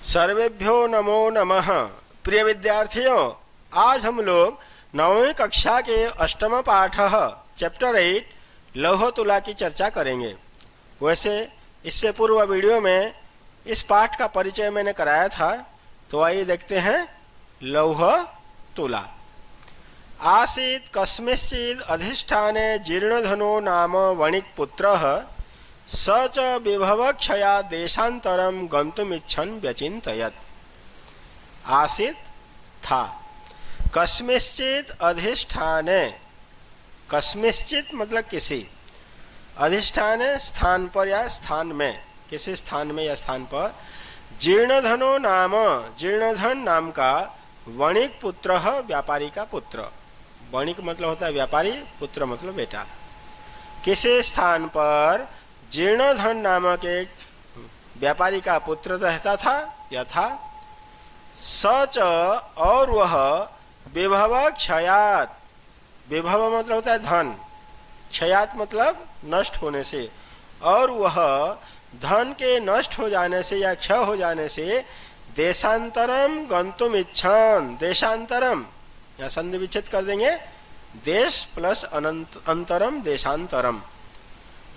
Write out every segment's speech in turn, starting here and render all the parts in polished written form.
सर्वेभ्यो नमो नमः। प्रिय विद्यार्थियों, आज हम लोग 9वीं कक्षा के अष्टम पाठ चैप्टर 8 लौह तुला की चर्चा करेंगे। वैसे इससे पूर्व वीडियो में इस पाठ का परिचय मैंने कराया था, तो आइए देखते हैं। लौह तुला। आसीत् कस्मिंश्चित् अधिष्ठाने जीर्णधनो नाम वणिक् पुत्रः स च विभवक्षया देशांतरम गंतुमिच्छन् व्यचिन्तयत्। आसीत् था, कस्मिंश्चित् अधिष्ठाने, कस्मिंश्चित् मतलब किसी, अधिष्ठाने स्थान पर या स्थान में, किसी स्थान में या स्थान पर, जीर्णधनो नाम, जीर्णधन नाम का वणिक् पुत्र, व्यापारी का पुत्र। वणिक मतलब होता है व्यापारी, पुत्र मतलब बेटा। किसी स्थान पर जीर्णधन नामक एक व्यापारी का पुत्र रहता था या था। सच और वह विभव क्षयात, विभव मतलब होता है धन, क्षयात मतलब नष्ट होने से, और वह धन के नष्ट हो जाने से या क्षय हो जाने से देशांतरम गंतुम इच्छन, देशांतरम या संधि विच्छेद कर देंगे, देश प्लस अंतरम देशांतरम,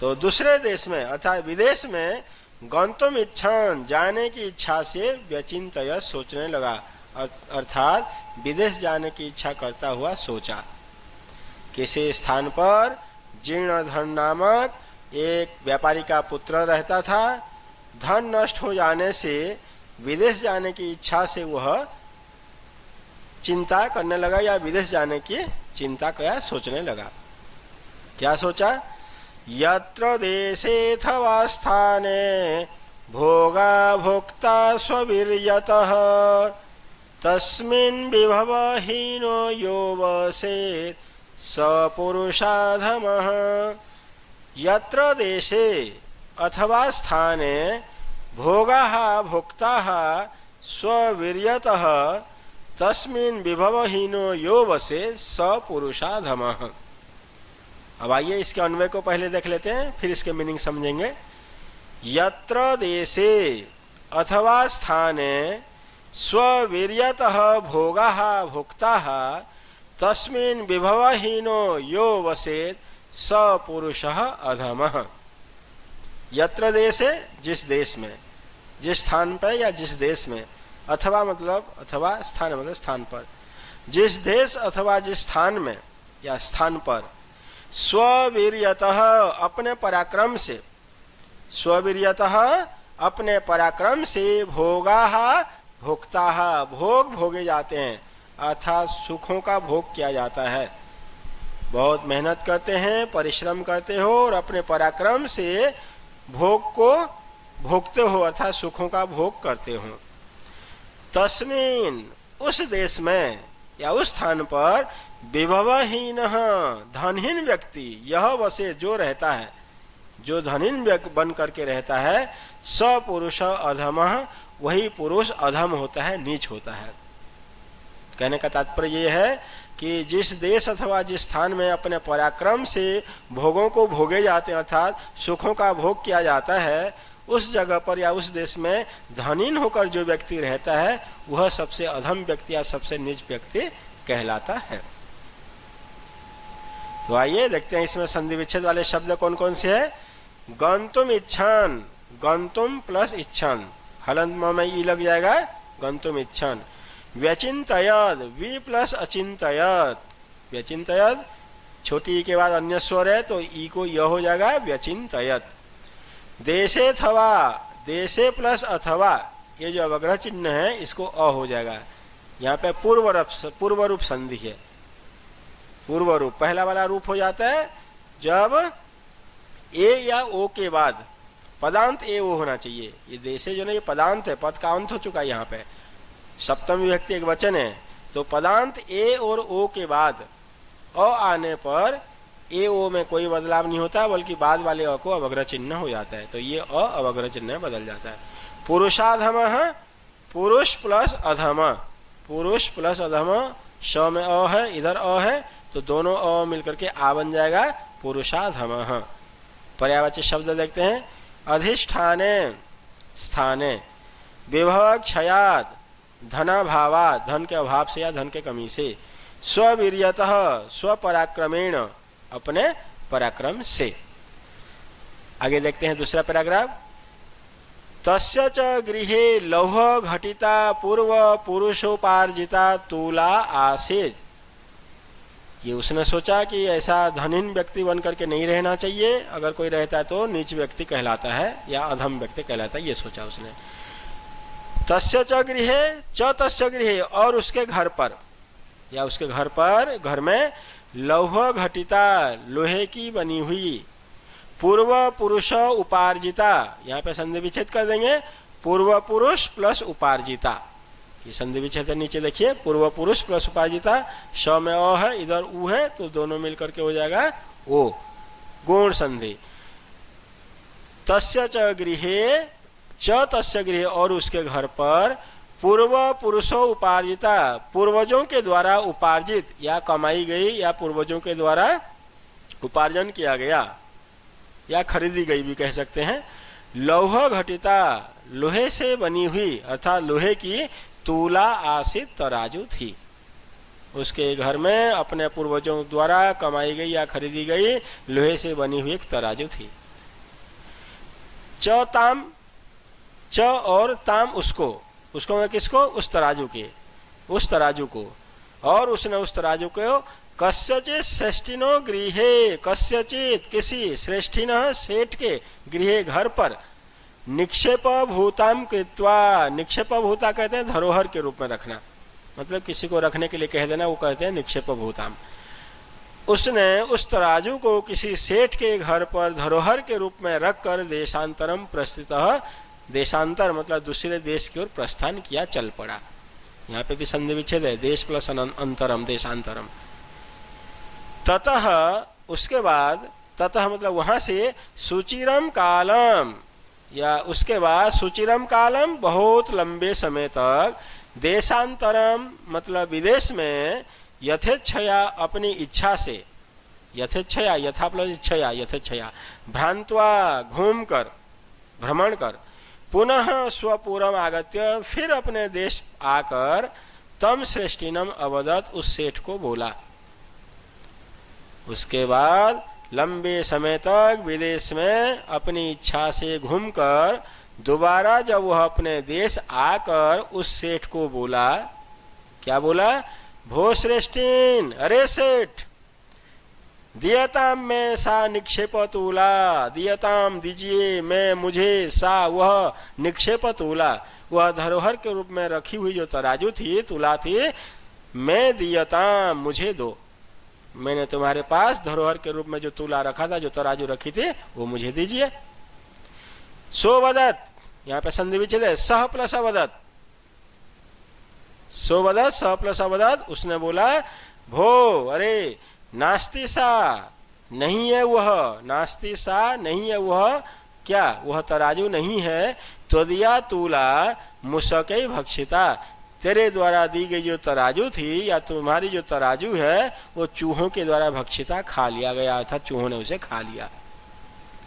तो दूसरे देश में अर्थात विदेश में गंतुम इच्छन, जाने की इच्छा से व्यचिंतय सोचने लगा, अर्थात विदेश जाने की इच्छा करता हुआ सोचा। किसी स्थान पर जीर्णधन नामक एक व्यापारी का पुत्र रहता था। धन नष्ट हो जाने से विदेश जाने की इच्छा से वह चिंता करने लगा या विदेश जाने की चिंता क्या सोचने लगा। क्या सोचा? यत्र देशेऽथवा स्थाने भोगा भोक्ता स्ववीर्यतः तस्मिन् विभवहीनो यो वसेत् स पुरुषाधमः। यत्र देशे अथवा स्थाने भोगाः भोक्ताः स्ववीर्यतः तस्मिन् विभवहीनो यो वसेत् स पुरुषाधमः। अब आइए इसके अन्वय को पहले देख लेते हैं, फिर इसके मीनिंग समझेंगे। यत्र देशे अथवा स्थाने स्ववीर्यतः भोगाः भोक्ताः तस्मिन् विभवहीनो यो वसेत् स पुरुषः अधमः। यत्र देशे, जिस देश में, जिस स्थान पर या जिस देश में, अथवा मतलब अथवा स्थान मतलब स्थान पर, जिस देश अथवा जिस स्थान में या स्थान पर, स्ववीर्यतः अपने पराक्रम से, स्ववीर्यतः अपने पराक्रम से, भोगाः भोक्ताः भोग भोगे जाते हैं, अर्थात सुखों का भोग किया जाता है। बहुत मेहनत करते हैं, परिश्रम करते हो और अपने पराक्रम से भोग को भोगते हो, अर्थात सुखों का भोग करते हो। तस्मिन् उस देश में या उस स्थान पर विभवहीन धनहीन व्यक्ति, यह वसे जो रहता है, जो धनहीन बन करके रहता है, स पुरुष अधमः, वही पुरुष अधम होता है, नीच होता है। कहने का तात्पर्य यह है कि जिस देश अथवा जिस स्थान में अपने पराक्रम से भोगों को भोगे जाते हैं, अर्थात सुखों का भोग किया जाता है, उस जगह पर या उस देश में धनहीन होकर जो व्यक्ति रहता है, वह सबसे अधम व्यक्ति या सबसे नीच व्यक्ति कहलाता है। तो आइए देखते हैं इसमें संधि विच्छेद वाले शब्द कौन कौन से हैं। गंतुम इच्छन, गंतुम प्लस इच्छन, हलंत में ई लग जाएगा, गंतुम इच्छन। व्यचिंतयद, वी प्लस अचिंतयद, व्यचिंतयद, छोटी ई के बाद अन्य स्वर है तो ई को य हो जाएगा, व्यचिंतयद। देशे थवा, देशे प्लस अथवा, ये जो अवग्रह चिन्ह है इसको अ हो जाएगा। यहाँ पे पूर्व रूप संधि है। पूर्व रूप पहला वाला रूप हो जाता है जब ए या ओ के बाद पदांत ए ओ होना चाहिए। ये देशे जो ना, ये पदांत है, पद का अंत हो चुका है। यहाँ पे सप्तमी विभक्ति एक वचन है, तो पदांत ए और ओ के बाद अ आने पर ए ओ में कोई बदलाव नहीं होता, बल्कि बाद वाले अ को अवग्रह चिन्ह हो जाता है, तो ये अ अवग्रह चिन्ह बदल जाता है। पुरुषाधमः, पुरुष प्लस अधम, पुरुष प्लस अधम, श में अ है, इधर अ है, तो दोनों अ मिलकर के आ बन जाएगा पुरुषाधमः। पर्यायवाची शब्द देखते हैं। अधिष्ठाने स्थाने, विभव क्षयात धनाभावात, धन के अभाव से या धन के कमी से, स्ववीर्यतः स्वपराक्रमेण, अपने पराक्रम से। आगे देखते हैं दूसरा पैराग्राफ। तस्य च गृहे लौह घटिता पूर्व पुरुषोपार्जिता तूला आसेज। ये उसने सोचा कि ऐसा धनहीन व्यक्ति बन करके नहीं रहना चाहिए, अगर कोई रहता है तो नीच व्यक्ति कहलाता है या अधम व्यक्ति कहलाता है, ये सोचा उसने। तस्य च गृहे, च तस्य गृहे, और उसके घर पर या उसके घर पर, घर में लौह घटिता, लोहे की बनी हुई, पूर्व पुरुष उपार्जिता, यहाँ पे संधि विच्छेद कर देंगे, पूर्व पुरुष प्लस उपार्जिता, ये संधि विच्छेद नीचे देखिए, पूर्व पुरुष प्लस उपार्जिता, श में अ है, इधर उ है, तो दोनों मिलकर के हो जाएगा ओ, गुण संधि। तस्य च गृहे, च तस्य गृहे, और उसके घर पर, पूर्व पुरुषो उपार्जिता, पूर्वजों के द्वारा उपार्जित या कमाई गई या पूर्वजों के द्वारा उपार्जन किया गया या खरीदी गई भी कह सकते हैं, लौह घटिता, लोहे से बनी हुई, अर्थात लोहे की तूला आसित तराजू थी। उसके घर में अपने पूर्वजों द्वारा कमाई गई या खरीदी गई लोहे से बनी हुई एक तराजू थी। च ताम, च और ताम उसको, उसको में किसको, उस तराजू के, उस तराजू को, और उसने उस तराजू को कस्यचित श्रेष्ठिनो गृहे, कस्यचित किसी, श्रेष्ठिन सेठ के, गृहे घर पर, निक्षेप भूताम कृत्वा, निक्षेप भूता कहते हैं धरोहर के रूप में रखना, मतलब किसी को रखने के लिए कह देना, वो कहते हैं निक्षेप भूताम। उसने उस तराजू को किसी सेठ के घर पर धरोहर के रूप में रखकर देशांतरम प्रस्थितः, देशांतर मतलब दूसरे देश की ओर प्रस्थान किया, चल पड़ा। यहाँ पे भी संधि विच्छेद है, देश प्लस अंतरम, देशांतरम। ततः, उसके बाद, ततः मतलब वहां से, सुचिरम कालम, या उसके बाद सुचिरम कालम, बहुत लंबे समय तक, देशांतरम मतलब विदेश में, यथेच्छया अपनी इच्छा से, यथेच्छया, यथा प्लस इच्छया, यथेच्छया, भ्रांत्वा घूम कर, भ्रमण कर, पुनः स्वपुरम आगत्य, फिर अपने देश आकर, तम श्रेष्ठिनम अवदत, उस सेठ को बोला। उसके बाद लंबे समय तक विदेश में अपनी इच्छा से घूमकर दोबारा जब वह अपने देश आकर उस सेठ को बोला, क्या बोला, भो श्रेष्ठिन, अरे सेठ, दियताम में सा निक्षेप तूला, दियताम दीजिए, मैं मुझे सा वह निक्षेप तूला, वह धरोहर के रूप में रखी हुई जो तराजू थी, तुला थी, मैं दियताम, मुझे दो, मैंने तुम्हारे पास धरोहर के रूप में जो तुला रखा था, जो तराजू रखी थी, वो मुझे दीजिए। सोवदत, यहाँ पे संधि विच्छेद है, सह प्लस अवदत, सोवदत सह प्लस अवदत, उसने बोला, भो, अरे, नास्ति सा, नहीं है वह, नास्ति सा, नहीं है वह, क्या, वह तराजू नहीं है, तो दिया तूला मुसकै भक्षिता, तेरे द्वारा दी गई जो तराजू थी या तुम्हारी जो तराजू है वो चूहों के द्वारा भक्षिता, खा लिया गया, अर्थात चूहों ने उसे खा लिया।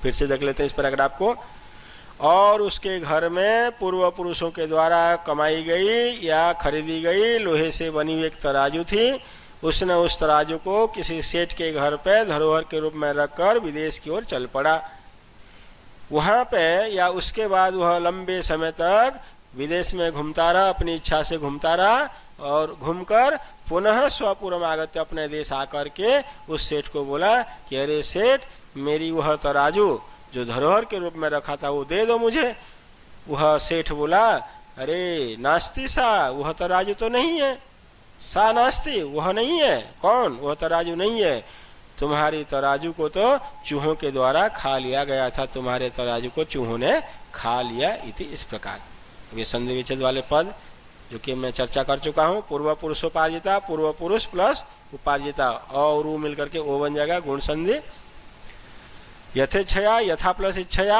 फिर से देख लेते हैं इस पैराग्राफ को। और उसके घर में पूर्व पुरुषों के द्वारा कमाई गई या खरीदी गई लोहे से बनी हुई एक तराजू थी, उसने उस तराजू को किसी सेठ के घर पे धरोहर के रूप में रखकर विदेश की ओर चल पड़ा। वहां पे या उसके बाद वह लंबे समय तक विदेश में घूमता रहा, अपनी इच्छा से घूमता रहा, और घूमकर पुनः स्वपुरम आगत्य, अपने देश आकर के उस सेठ को बोला कि अरे सेठ, मेरी वह तराजू जो धरोहर के रूप में रखा था वो दे दो मुझे। वह सेठ बोला, अरे नास्ति सा, वह तराजू तो नहीं है, सा नास्ति, वह नहीं है, कौन, वह तराजू नहीं है, तुम्हारी तराजू को तो चूहों के द्वारा खा लिया गया था, तुम्हारे तराजू को चूहों ने खा लिया, इति, इस प्रकार। ये संधि विच्छेद वाले पद जो कि मैं चर्चा कर चुका हूँ, पूर्व पुरुषोपार्जिता, पूर्व पुरुष प्लस उपार्जिता, और ऊ मिलकर के ओ बन जाएगा गुण संधि। यथेच्छया, यथा प्लस इच्छया,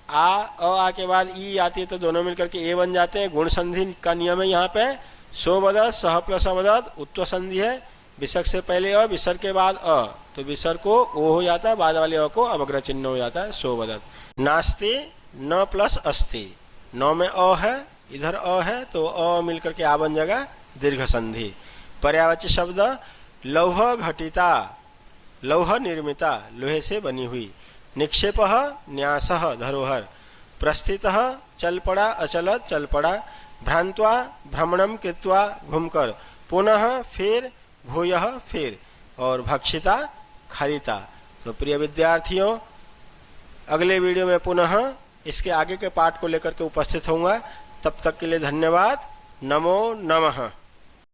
आ के बाद ई आती है तो दोनों मिलकर के ए बन जाते हैं, गुण संधि का नियम है यहाँ पे। सोवदत, सह प्लस अवदत, उत्तर संधि है, विसर्ग से पहले अ, विसर्ग के बाद अ, तो विसर्ग को ओ हो जाता है, बाद वाले अ को अवग्रह चिन्ह हो जाता है, सोवदत। नास्ति, न प्लस अस्ति, नौ में अ है, इधर अ है तो अ मिलकर के आ बन जाएगा दीर्घ संधि। पर्यायवाची शब्द लौह घटिता, लौह निर्मिता, लोहे से बनी हुई। निक्षेप न्यास धरोहर। प्रस्थित चल पड़ा अचलत चल पड़ा। भ्रांत्वा भ्रमणम कृत्वा घूमकर। पुनः फिर भूयः फिर। और भक्षिता खरिता। तो प्रिय विद्यार्थियों, अगले वीडियो में पुनः इसके आगे के पाठ को लेकर के उपस्थित होऊंगा। तब तक के लिए धन्यवाद। नमो नमः।